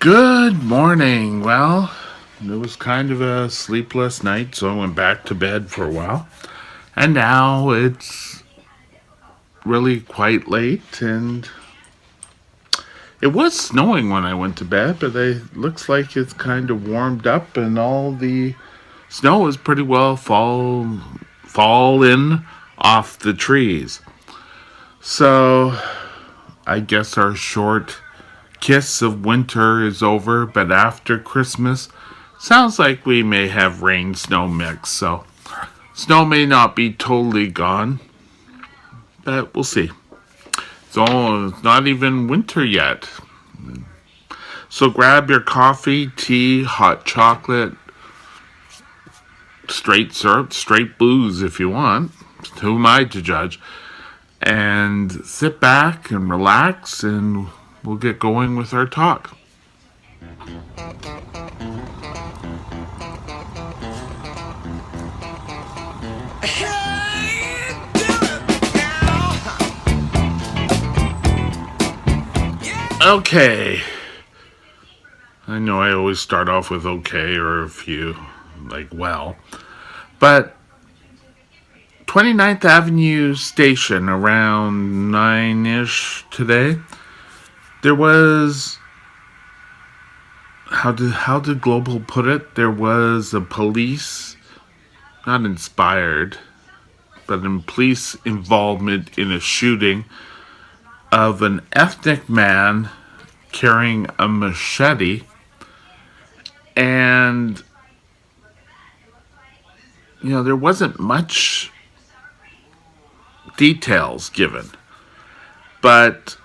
Good morning. Well, it was kind of a sleepless night, so I went back to bed for a while. And now it's really quite late, and it was snowing when I went to bed, but it looks like it's kind of warmed up, and all the snow is pretty well fallen off the trees. So I guess our short kiss of winter is over, but after Christmas, sounds like we may have rain snow mix, so snow may not be totally gone, but we'll see. So it's not even winter yet. So grab your coffee, tea, hot chocolate, straight syrup, straight booze if you want. Who am I to judge? And sit back and relax, and we'll get going with our talk. Okay. I know I always start off with okay or a few, but 29th Avenue Station around 9 ish today, there was, how did Global put it? There was a police, not inspired, but in police involvement in a shooting of an ethnic man carrying a machete, and there wasn't much details given, but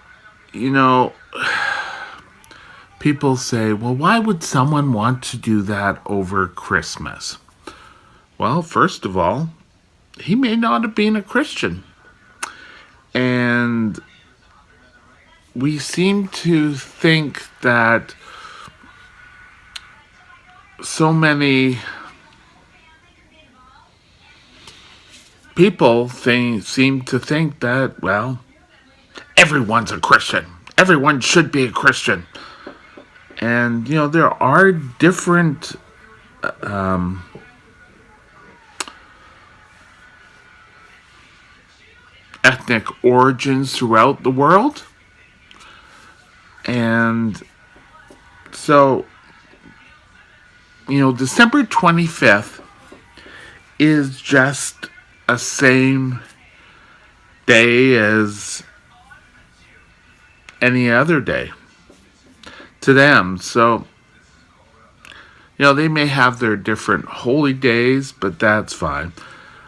people say, well, why would someone want to do that over Christmas? Well, first of all, he may not have been a Christian, and we seem to think that so many people seem to think that, well, everyone's a Christian. Everyone should be a Christian. And, there are different ethnic origins throughout the world. And so, December 25th is just a same day as any other day to them. So, they may have their different holy days, but that's fine.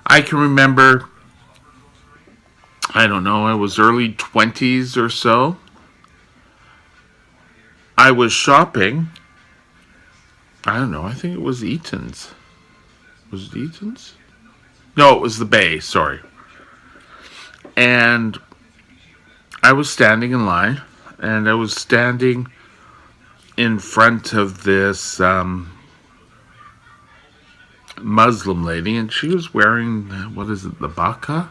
I can remember, I don't know, I was early 20s or so. I was shopping. I don't know, I think it was Eaton's. Was it Eaton's? No, it was the Bay, sorry. And I was standing in line, and I was standing in front of this Muslim lady, and she was wearing, what is it, the burqa?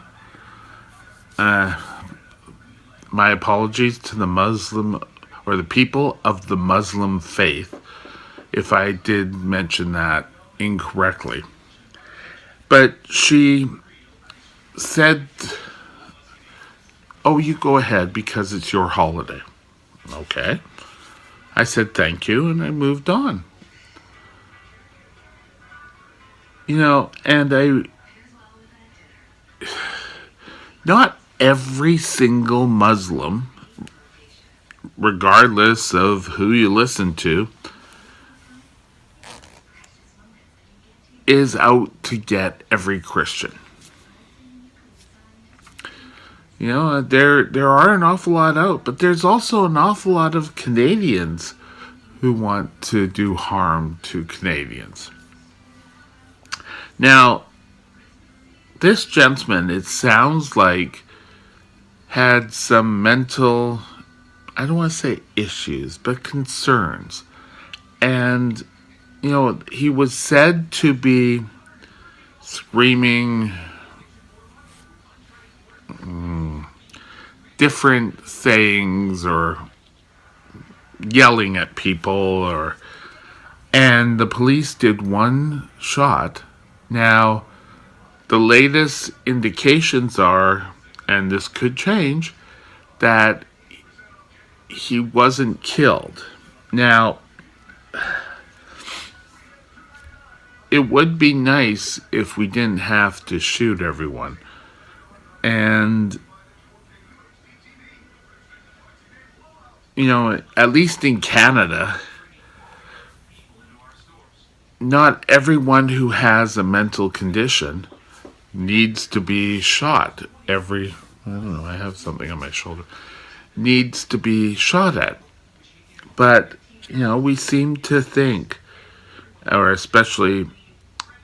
My apologies to the Muslim, or the people of the Muslim faith, if I did mention that incorrectly. But she said, oh, you go ahead because it's your holiday. Okay. I said thank you, and I moved on. And not every single Muslim, regardless of who you listen to, is out to get every Christian. There are an awful lot out, but there's also an awful lot of Canadians who want to do harm to Canadians. Now, this gentleman, it sounds like, had some mental, I don't want to say issues, but concerns. And, he was said to be screaming different sayings or yelling at people, and the police did one shot. Now, the latest indications are, and this could change, that he wasn't killed. Now, it would be nice if we didn't have to shoot everyone. And, at least in Canada, not everyone who has a mental condition needs to be shot. I don't know, I have something on my shoulder. Needs to be shot at. But, we seem to think, or especially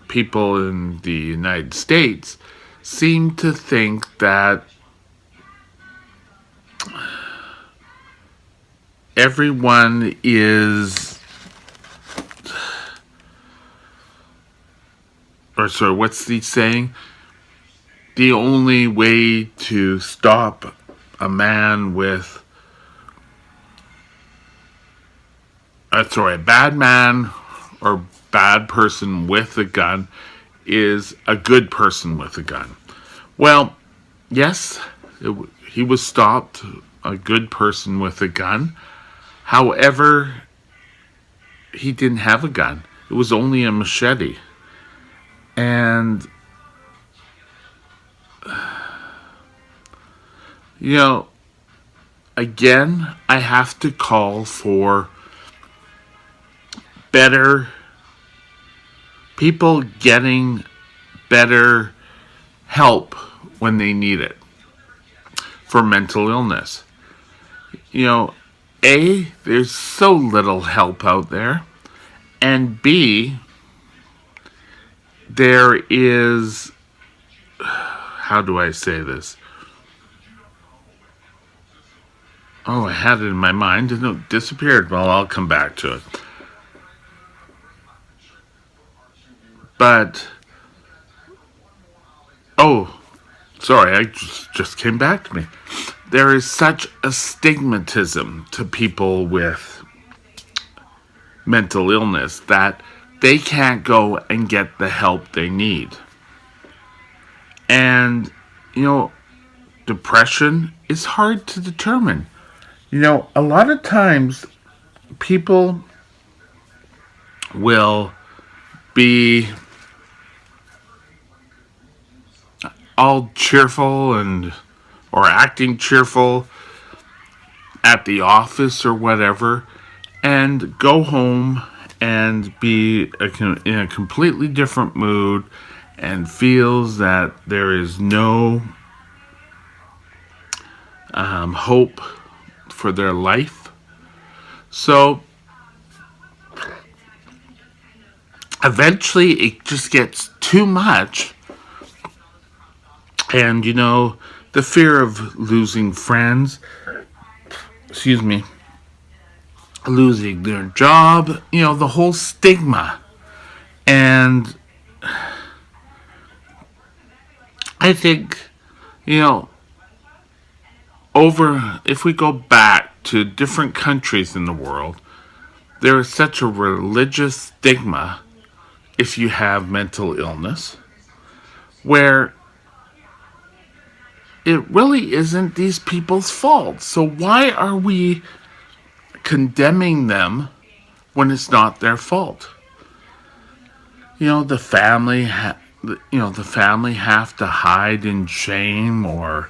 people in the United States, seem to think that everyone is, or sorry, what's the saying? The only way to stop a man with, a bad man or bad person with a gun is a good person with a gun. Well, yes, he was stopped, a good person with a gun. However, he didn't have a gun. It was only a machete. And, again, I have to call for better people getting better help when they need it for mental illness. A, there's so little help out there, and B, there is, how do I say this? Oh, I had it in my mind and it disappeared. Well, I'll come back to it. But, sorry, I just came back to me. There is such a stigmatism to people with mental illness that they can't go and get the help they need. And, depression is hard to determine. A lot of times people will be all cheerful or acting cheerful at the office or whatever, and go home and be in a completely different mood and feels that there is no hope for their life. So eventually it just gets too much, and the fear of losing friends, losing their job, the whole stigma. And I think, if we go back to different countries in the world, there is such a religious stigma if you have mental illness, where it really isn't these people's fault. So why are we condemning them when it's not their fault? The family, the family have to hide in shame, or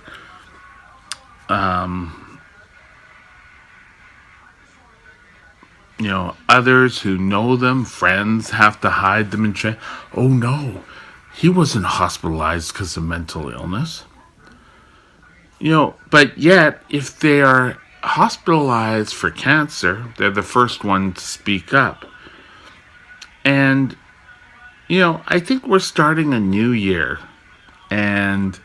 others who know them, friends, have to hide them in shame. Oh no, he wasn't hospitalized because of mental illness. But yet, if they are hospitalized for cancer, they're the first one to speak up. And, I think we're starting a new year. And,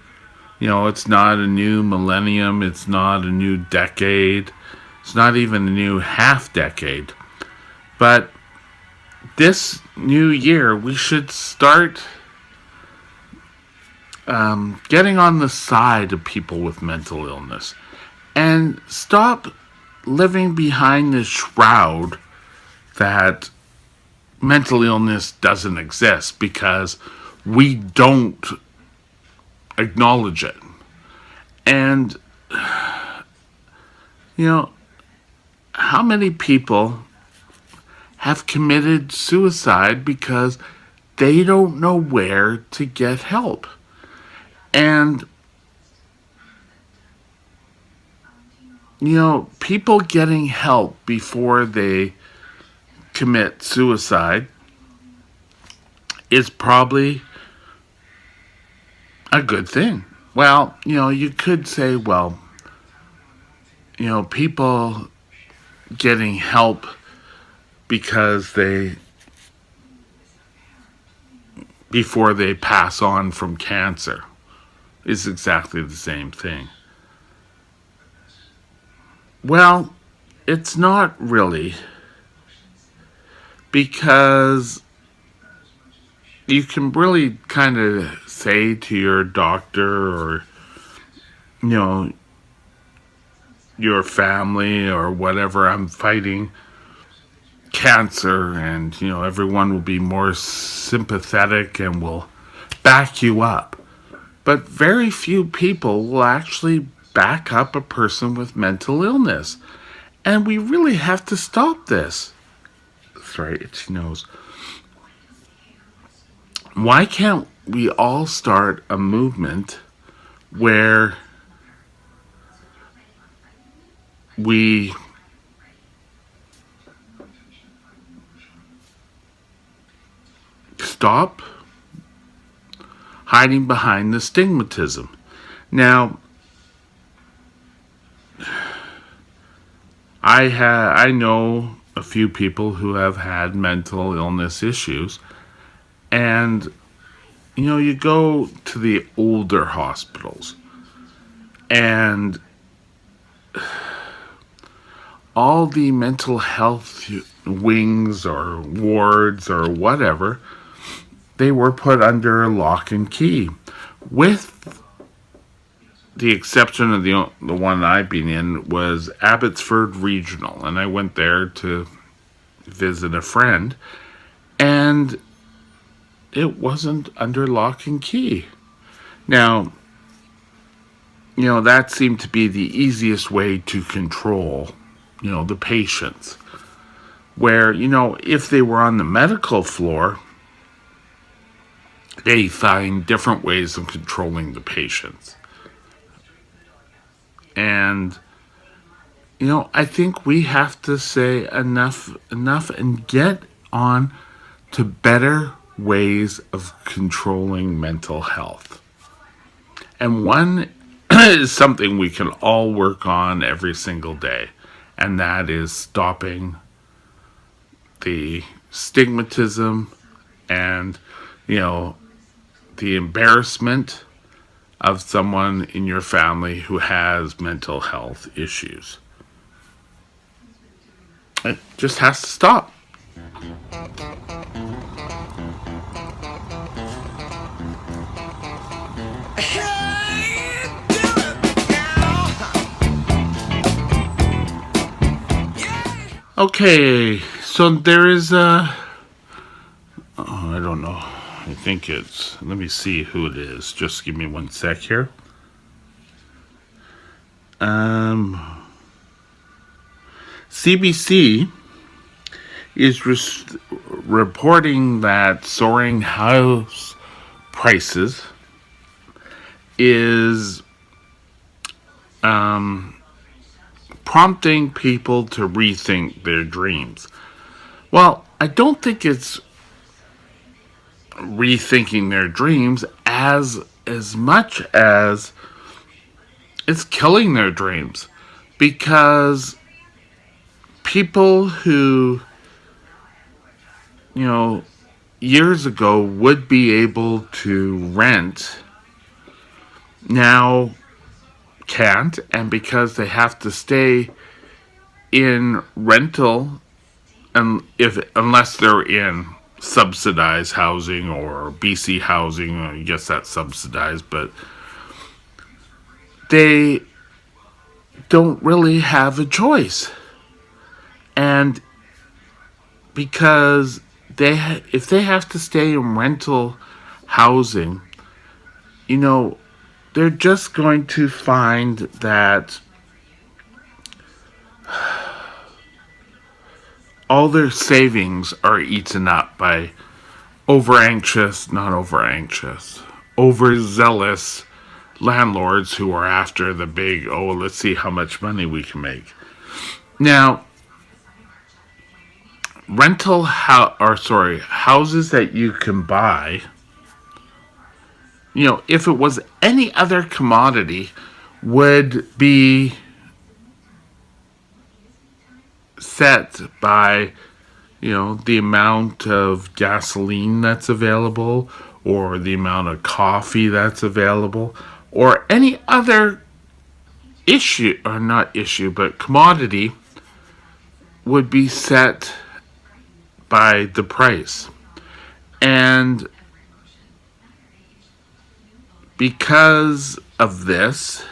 it's not a new millennium. It's not a new decade. It's not even a new half decade. But this new year, we should start getting on the side of people with mental illness and stop living behind this shroud that mental illness doesn't exist because we don't acknowledge it. And, how many people have committed suicide because they don't know where to get help? And, people getting help before they commit suicide is probably a good thing. Well, you could say, well, people getting help because before they pass on from cancer is exactly the same thing. Well, it's not really, because you can really kind of say to your doctor or, your family or whatever, I'm fighting cancer, and, everyone will be more sympathetic and will back you up. But very few people will actually back up a person with mental illness. And we really have to stop this. Sorry, itchy nose. Why can't we all start a movement where we stop hiding behind the stigmatism? Now, I know a few people who have had mental illness issues, and you go to the older hospitals, and all the mental health wings or wards or whatever, they were put under lock and key, with the exception of the one I've been in was Abbotsford Regional, and I went there to visit a friend, and it wasn't under lock and key. Now, that seemed to be the easiest way to control, the patients. Where, if they were on the medical floor, they find different ways of controlling the patients. And, I think we have to say enough, and get on to better ways of controlling mental health. And one is something we can all work on every single day, and that is stopping the stigmatism and, the embarrassment of someone in your family who has mental health issues. It just has to stop. Okay, so there is I don't know. I think let me see who it is. Just give me one sec here. CBC is reporting that soaring house prices is prompting people to rethink their dreams. Well, I don't think it's rethinking their dreams as much as it's killing their dreams, because people who years ago would be able to rent now can't, and because they have to stay in rental, and unless they're in subsidized housing or BC housing, I guess that's subsidized, but they don't really have a choice. And because if they have to stay in rental housing, you know, they're just going to find that all their savings are eaten up by overzealous landlords who are after the big, oh, let's see how much money we can make. Now, houses that you can buy, if it was any other commodity, would be set by, the amount of gasoline that's available, or the amount of coffee that's available, or any other issue, or not issue, but commodity would be set by the price. And because of this,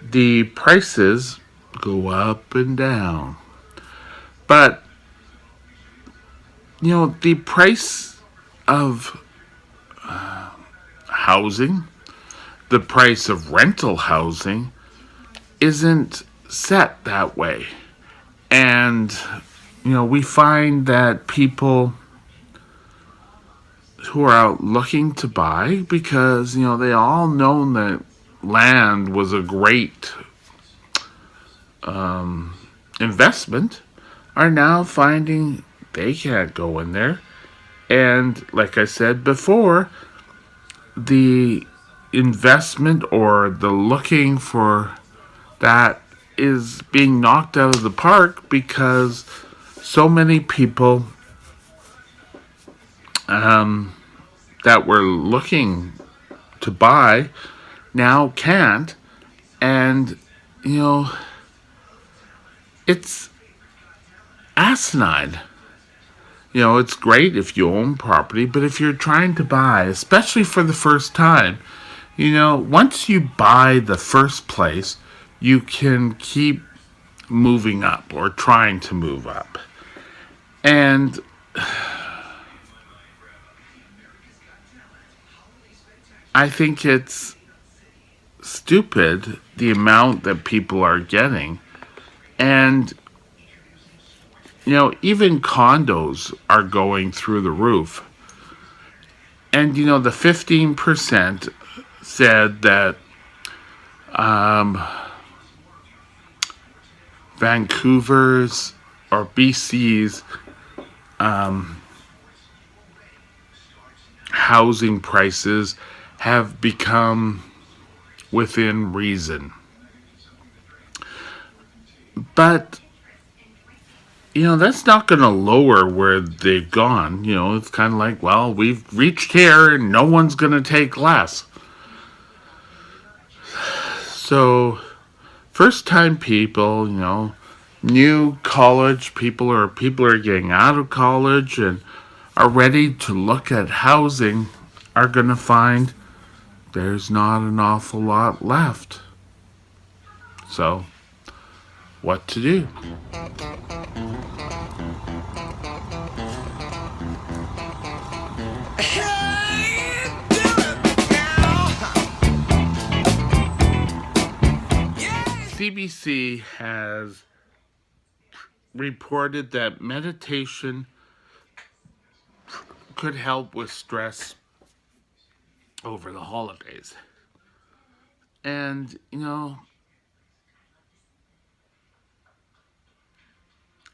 the prices go up and down. But, the price of housing, the price of rental housing, isn't set that way. And, we find that people who are out looking to buy, because, they all know that land was a great investment, are now finding they can't go in there. And like I said before, the investment or the looking for that is being knocked out of the park, because so many people that were looking to buy now can't. And, it's asinine. It's great if you own property, but if you're trying to buy, especially for the first time, once you buy the first place, you can keep moving up or trying to move up. And I think it's stupid the amount that people are getting. And, even condos are going through the roof. And, the 15% said that Vancouver's or BC's housing prices have become within reason. But, that's not going to lower where they've gone. It's kind of like, well, we've reached here and no one's going to take less. So, first time people, new college people, or people are getting out of college and are ready to look at housing, are going to find there's not an awful lot left. So, what to do? CBC has reported that meditation could help with stress over the holidays. And,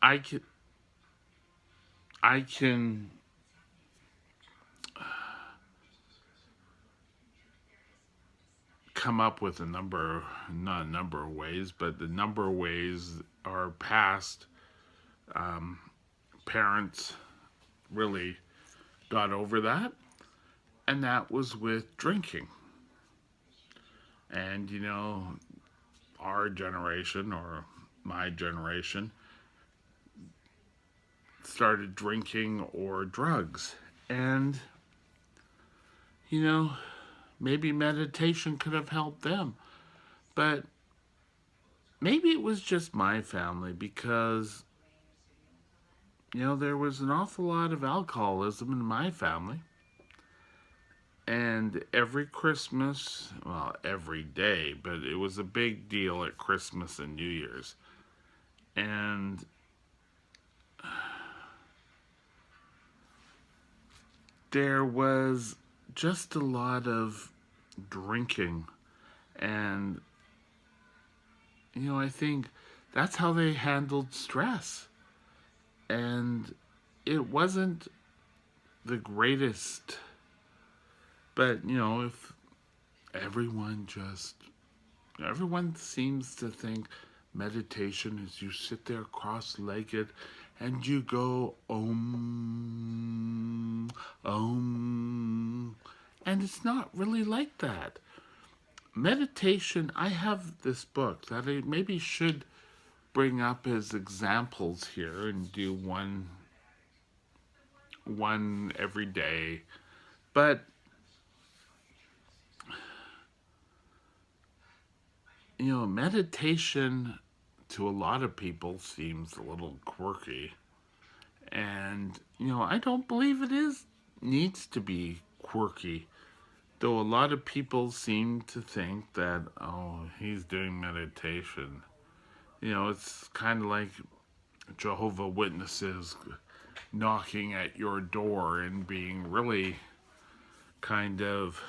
I can come up with not a number of ways, but the number of ways our past parents really got over that, and that was with drinking. And, our generation, or my generation, started drinking or drugs. And, maybe meditation could have helped them. But, maybe it was just my family because, there was an awful lot of alcoholism in my family. And every Christmas, well, every day, but it was a big deal at Christmas and New Year's. And there was just a lot of drinking. And, I think that's how they handled stress. And it wasn't the greatest, but, if everyone just, everyone seems to think meditation is you sit there cross legged and you go om. And it's not really like that. Meditation, I have this book that I maybe should bring up as examples here and do one every day. But meditation to a lot of people seems a little quirky. And, I don't believe it needs to be quirky. Though a lot of people seem to think that, oh, he's doing meditation. It's kind of like Jehovah Witnesses knocking at your door and being really kind of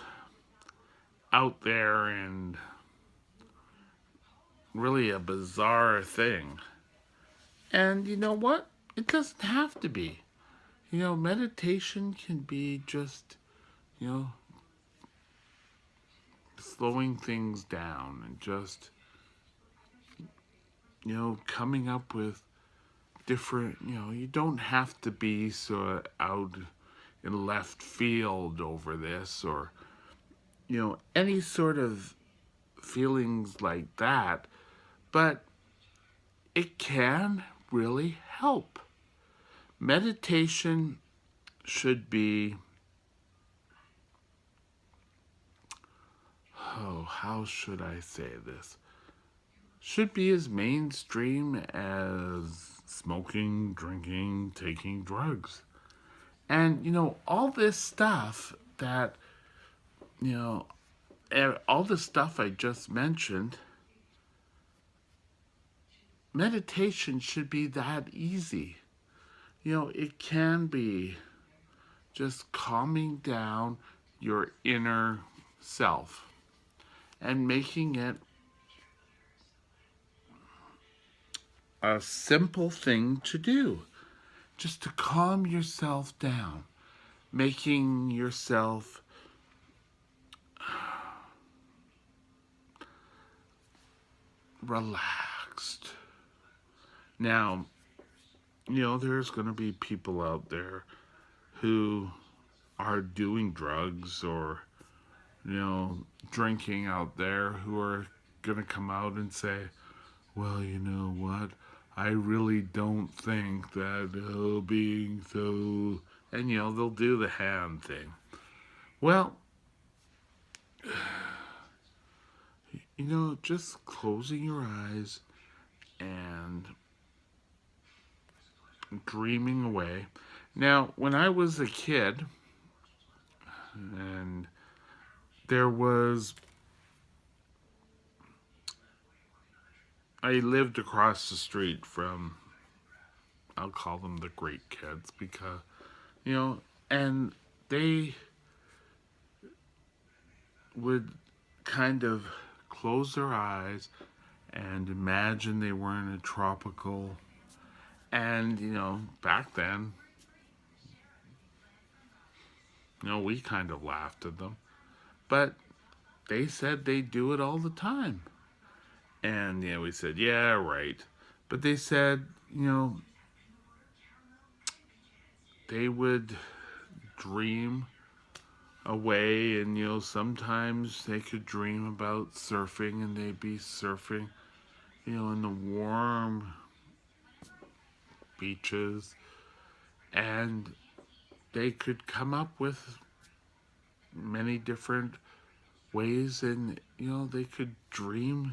out there and really a bizarre thing. And you know what? It doesn't have to be. Meditation can be just, you know, slowing things down and just, coming up with different, you don't have to be so out in left field over this or, any sort of feelings like that. But it can really help. Meditation should be, how should I say this? Should be as mainstream as smoking, drinking, taking drugs. And, all this stuff that, all the stuff I just mentioned, meditation should be that easy. It can be just calming down your inner self and making it a simple thing to do. Just to calm yourself down, making yourself relaxed. Now, there's going to be people out there who are doing drugs or, drinking out there who are going to come out and say, well, you know what? I really don't think that being so... And, they'll do the hand thing. Well, just closing your eyes and dreaming away. Now, when I was a kid, and there was... I lived across the street from, I'll call them the great kids, because, and they would kind of close their eyes and imagine they were in a tropical, and, back then, we kind of laughed at them, but they said they do it all the time. And, we said, yeah, right. But they said, they would dream away, and, sometimes they could dream about surfing, and they'd be surfing, in the warm beaches, and they could come up with many different ways, and, they could dream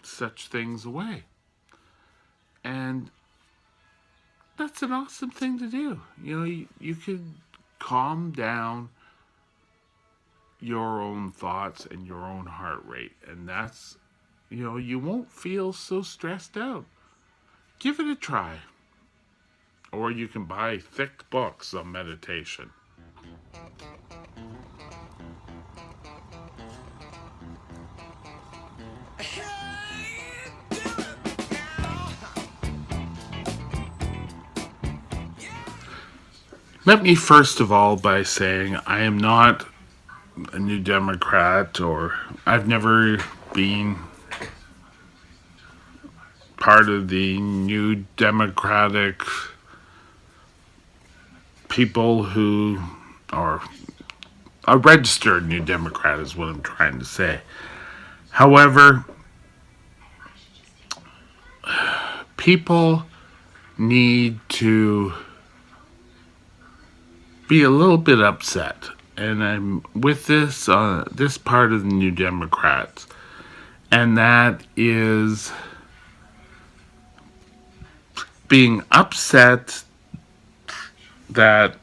such things away. And that's an awesome thing to do. You can calm down your own thoughts and your own heart rate. And you won't feel so stressed out. Give it a try. Or you can buy thick books on meditation. Let me first of all by saying I am not a New Democrat, or I've never been part of the New Democratic people who are a registered New Democrat is what I'm trying to say. However, people need to be a little bit upset. And I'm with this part of the New Democrats. And that is being upset that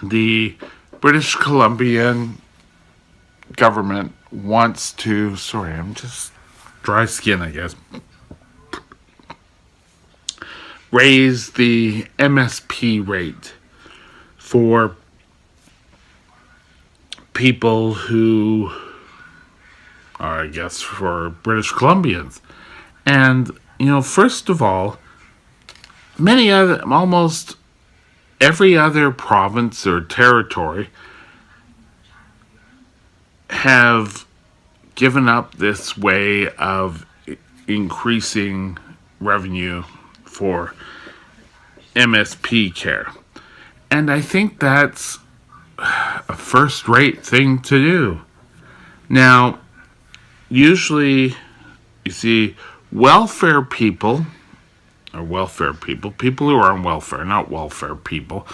the British Columbian government wants to, sorry, I'm just dry skin, I guess, raise the MSP rate for people who are, I guess, for British Columbians. And, first of all, almost every other province or territory have given up this way of increasing revenue for MSP care. And I think that's a first-rate thing to do. Now, usually, you see, people who are on welfare, not welfare people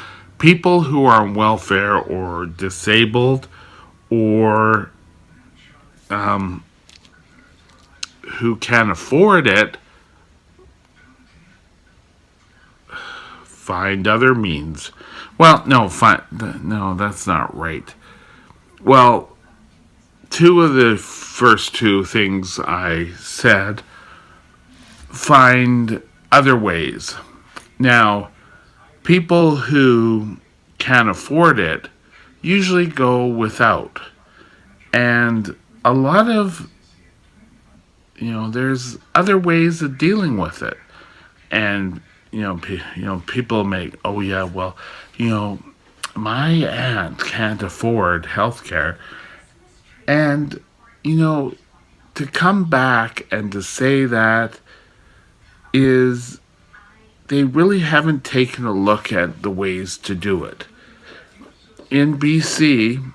who are on welfare or disabled or who can afford it, find other means. Well, no, that's not right. Well, two of the first two things I said, find other ways. Now, people who can afford it usually go without. And a lot of, there's other ways of dealing with it. And, people make, oh yeah, well, my aunt can't afford health care. And, to come back and to say that is they really haven't taken a look at the ways to do it. In BC,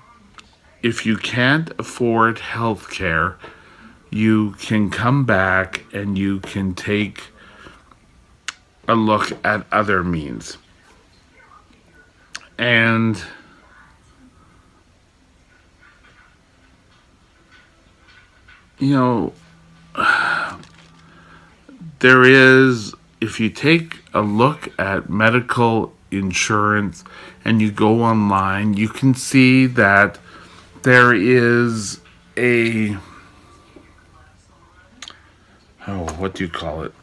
if you can't afford health care, you can come back and you can take a look at other means. And there is, if you take a look at medical insurance and you go online, you can see that there is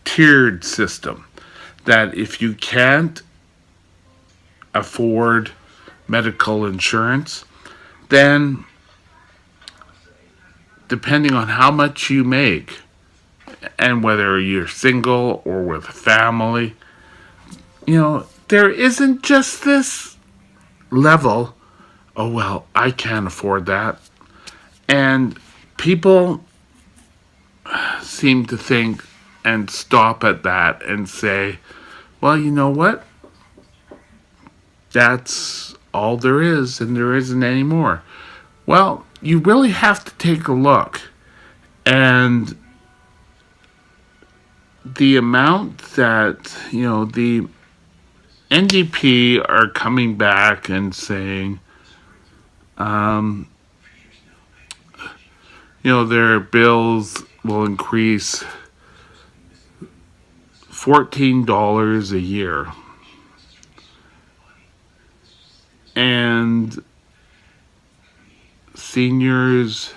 tiered system. That if you can't afford medical insurance, then depending on how much you make, and whether you're single or with a family, there isn't just this level, oh, well, I can't afford that. And people seem to think and stop at that and say, well, you know what? That's all there is, and there isn't any more. Well, you really have to take a look. And the amount that, the NDP are coming back and saying, their bills will increase $14 a year. And seniors,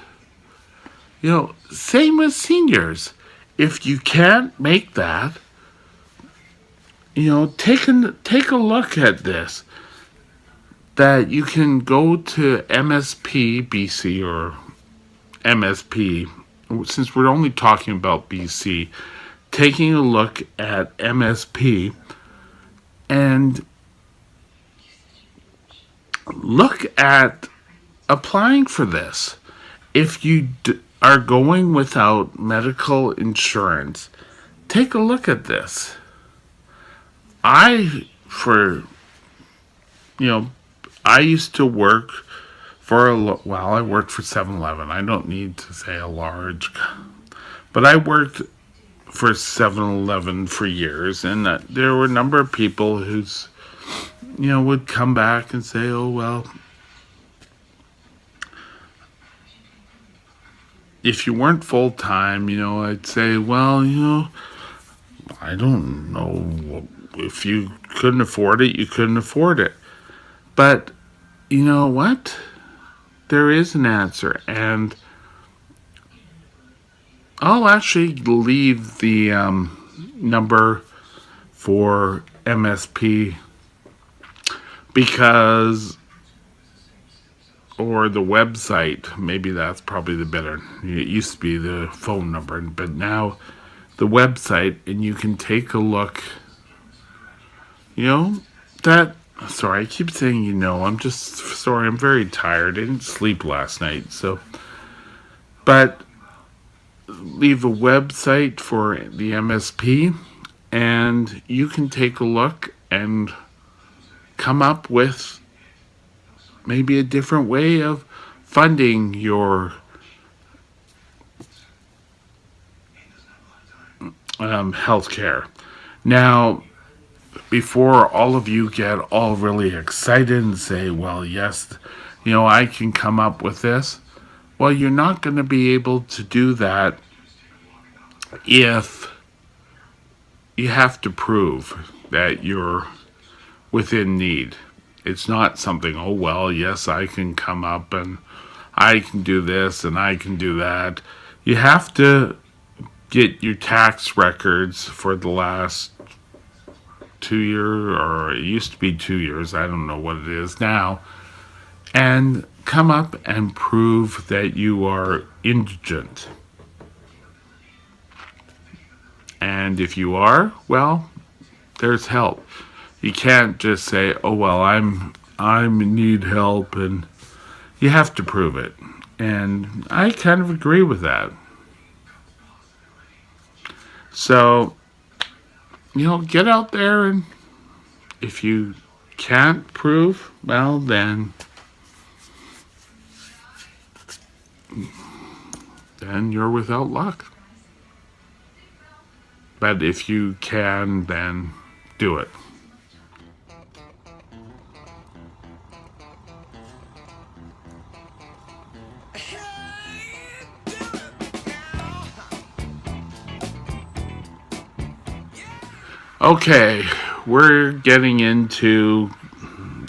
same with seniors. If you can't make that, take a look at this. That you can go to MSP BC or MSP, since we're only talking about BC, taking a look at MSP and look at applying for this. If you are going without medical insurance, take a look at this. I used to work I worked for 7-Eleven. I don't need to say a large, but I worked for 7-Eleven for years, and there were a number of people who's, would come back and say, oh, well, if you weren't full-time, I'd say, well, I don't know, if you couldn't afford it, you couldn't afford it. But you know what? There is an answer, and I'll actually leave the number for MSP or the website, maybe that's probably the better. It used to be the phone number, but now the website, and you can take a look. Sorry, I keep saying I'm just sorry, I'm very tired. I didn't sleep last night, but leave a website for the MSP, and you can take a look and come up with maybe a different way of funding your health care. Now, before all of you get all really excited and say, well, yes, I can come up with this. Well, you're not going to be able to do that if you have to prove that you're within need. It's not something, oh, well, yes, I can come up and I can do this and I can do that. You have to get your tax records for the last 2 years, or it used to be 2 years, I don't know what it is now, and come up and prove that you are indigent. And if you are, well, there's help. You can't just say, oh, well, I need help, and you have to prove it. And I kind of agree with that. So, get out there, and if you can't prove, well, then you're without luck. But if you can, then do it. Okay, we're getting into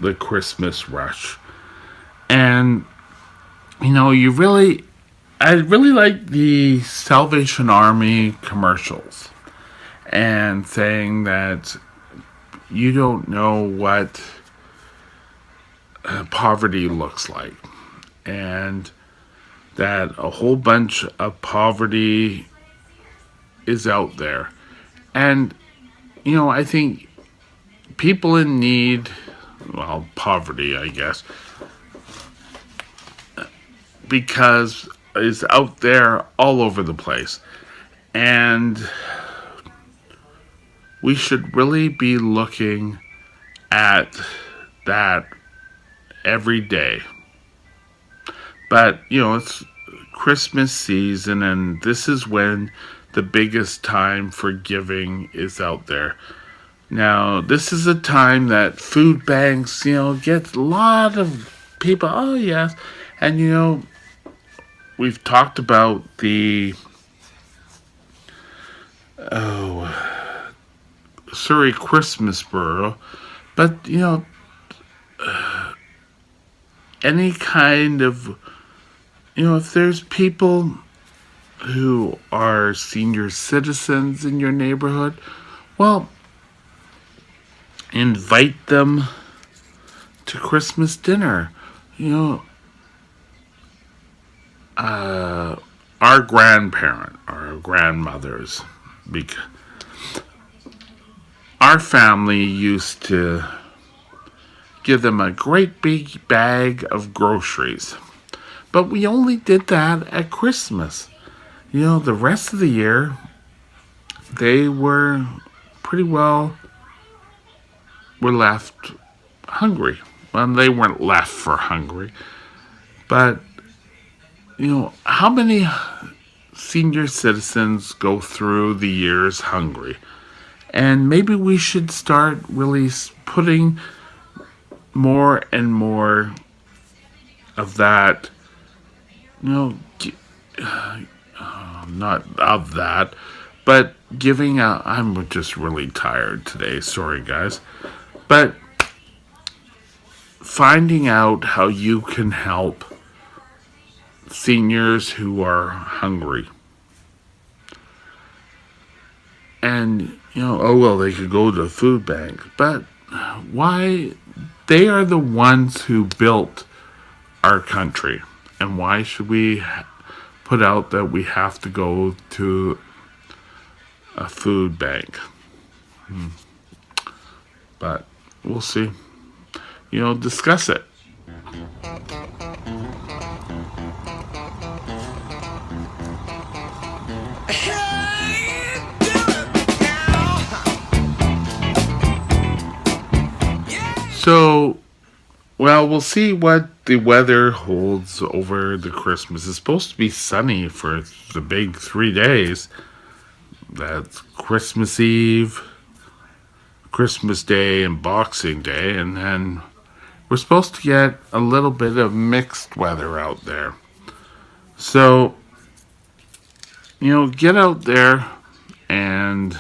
the Christmas rush. And, I really like the Salvation Army commercials and saying that you don't know what poverty looks like, and that a whole bunch of poverty is out there. And I think people in need, well, poverty, I guess, because it's out there all over the place. And we should really be looking at that every day. But, it's Christmas season, and this is when the biggest time for giving is out there. Now, this is a time that food banks, get a lot of people. Oh, yes. And, we've talked about the oh, Surrey Christmas Borough, but any kind of, if there's people who are senior citizens in your neighborhood, well, invite them to Christmas dinner. You know, our grandparent, our grandmothers, because our family used to give them a great big bag of groceries. But we only did that at Christmas. The rest of the year, they pretty well were left hungry. Well, they weren't left for hungry. But, how many senior citizens go through the years hungry? And maybe we should start really putting more and more of that, not of that, but giving out. I'm just really tired today. Sorry, guys. But finding out how you can help seniors who are hungry. And, oh, well, they could go to the food bank. But why? They are the ones who built our country. And why should we put out that we have to go to a food bank? But we'll see. Discuss it. So, well, we'll see what the weather holds over the Christmas. It's supposed to be sunny for the big 3 days. That's Christmas Eve, Christmas Day, and Boxing Day. And then we're supposed to get a little bit of mixed weather out there. So, get out there and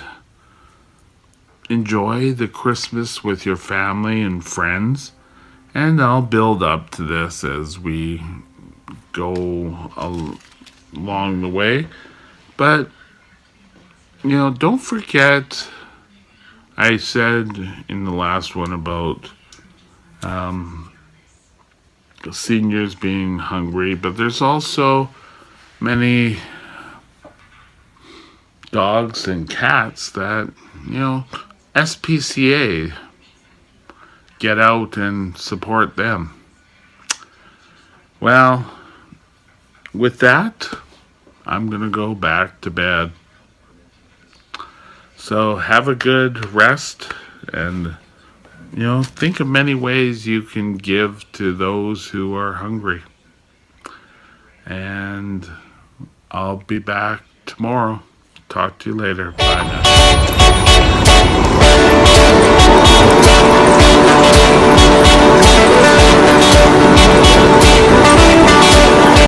enjoy the Christmas with your family and friends. And I'll build up to this as we go along the way. But, don't forget, I said in the last one about the seniors being hungry, but there's also many dogs and cats that, SPCA, get out and support them. Well, with that, I'm going to go back to bed. So have a good rest and, think of many ways you can give to those who are hungry. And I'll be back tomorrow. Talk to you later. Bye now.